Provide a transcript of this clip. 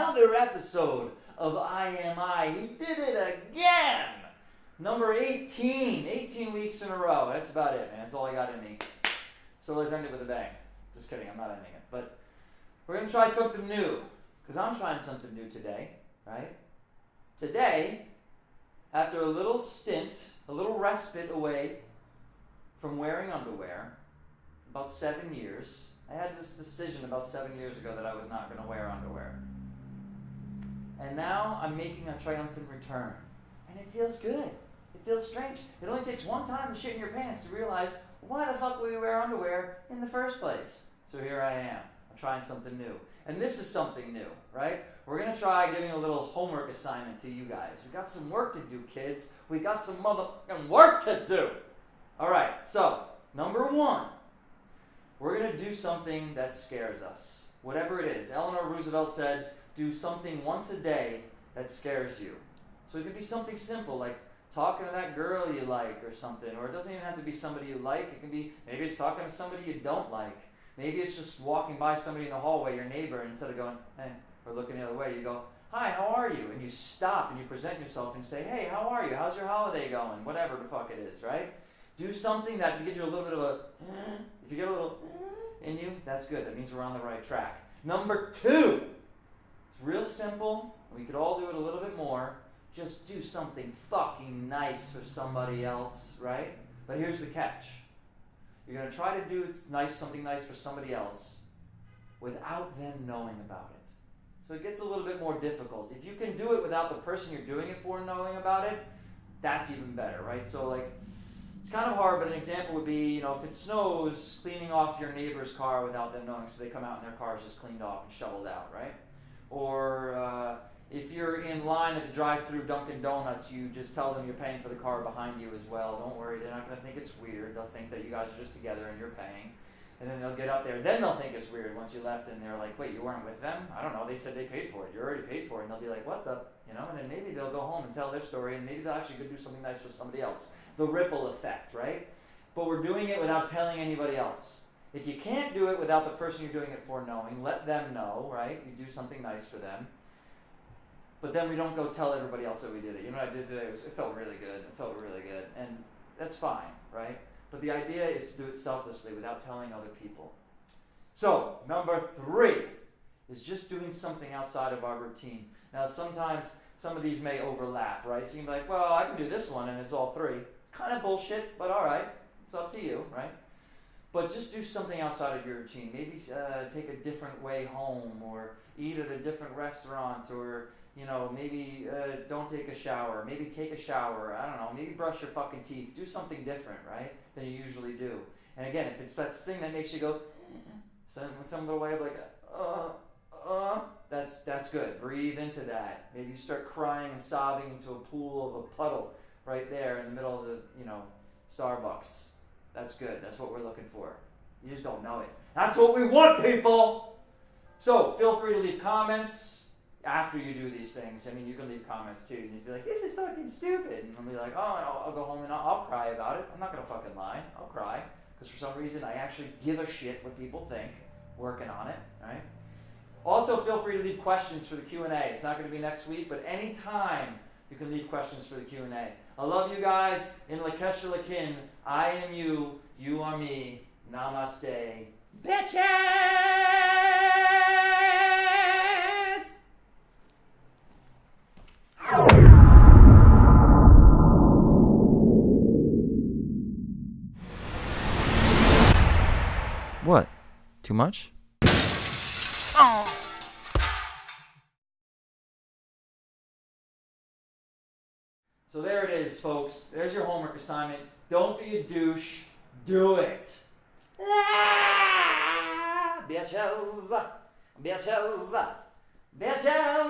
another episode of I. He did it again! Number 18. 18 weeks in a row. That's about it, man. That's all I got in me. So let's end it with a bang. Just kidding, I'm not ending it. But we're going to try something new. Because I'm trying something new today, right? Today, after a little stint, a little respite away from wearing underwear, about 7 years, I had this decision about 7 years ago that I was not going to wear underwear. And now I'm making a triumphant return. And it feels good. It feels strange. It only takes one time to shit in your pants to realize, why the fuck would we wear underwear in the first place? So here I am. I'm trying something new. And this is something new, right? We're going to try giving a little homework assignment to you guys. We got some work to do, kids. We got some motherfucking work to do. All right, so number 1. We're going to do something that scares us. Whatever it is. Eleanor Roosevelt said, do something once a day that scares you. So it could be something simple like talking to that girl you like or something. Or it doesn't even have to be somebody you like. It can be, maybe it's talking to somebody you don't like. Maybe it's just walking by somebody in the hallway, your neighbor, and instead of going, hey, or looking the other way, you go, hi, how are you? And you stop and you present yourself and say, hey, how are you? How's your holiday going? Whatever the fuck it is, right? Do something that gives you a little bit of a, if you get a little in you, that's good. That means we're on the right track. Number 2, it's real simple. We could all do it a little bit more. Just do something fucking nice for somebody else, right? But here's the catch. You're going to try to do something nice for somebody else without them knowing about it. So it gets a little bit more difficult. If you can do it without the person you're doing it for knowing about it, that's even better, right? So like, it's kind of hard, but an example would be, if it snows, cleaning off your neighbor's car without them knowing, so they come out and their car is just cleaned off and shoveled out, right? Or if you're in line at the drive-thru Dunkin' Donuts, you just tell them you're paying for the car behind you as well. Don't worry, they're not going to think it's weird. They'll think that you guys are just together and you're paying. And then they'll get up there. Then they'll think it's weird once you left and they're like, wait, you weren't with them? I don't know. They said they paid for it. You already paid for it. And they'll be like, what the? And then maybe they'll go home and tell their story, and maybe they'll actually go do something nice for somebody else. The ripple effect, right? But we're doing it without telling anybody else. If you can't do it without the person you're doing it for knowing, let them know, right? You do something nice for them. But then we don't go tell everybody else that we did it. You know what I did today? It felt really good. It felt really good. And that's fine, right? But the idea is to do it selflessly without telling other people. So, number 3 is just doing something outside of our routine. Now, sometimes some of these may overlap, right? So you can be like, well, I can do this one, and it's all 3. Kind of bullshit, but all right. It's up to you, right? But just do something outside of your routine. Maybe take a different way home, or eat at a different restaurant, or maybe don't take a shower. Maybe take a shower. I don't know. Maybe brush your fucking teeth. Do something different, right, than you usually do. And again, if it's that thing that makes you go, some little way of like, that's good. Breathe into that. Maybe you start crying and sobbing into a pool of a puddle right there in the middle of the, Starbucks. That's good. That's what we're looking for. You just don't know it. That's what we want, people! So, feel free to leave comments after you do these things. I mean, you can leave comments too. And just be like, this is fucking stupid. And I'll be like, I'll go home and I'll cry about it. I'm not going to fucking lie. I'll cry. Because for some reason, I actually give a shit what people think. Working on it, right? Also, feel free to leave questions for the Q&A. It's not going to be next week, but anytime you can leave questions for the Q&A. I love you guys. In Lakesh Lakin, I am you, you are me. Namaste. Bitches! What? Too much? Oh! So there it is, folks. There's your homework assignment. Don't be a douche. Do it. Ah, bitches. Bitches. Bitches.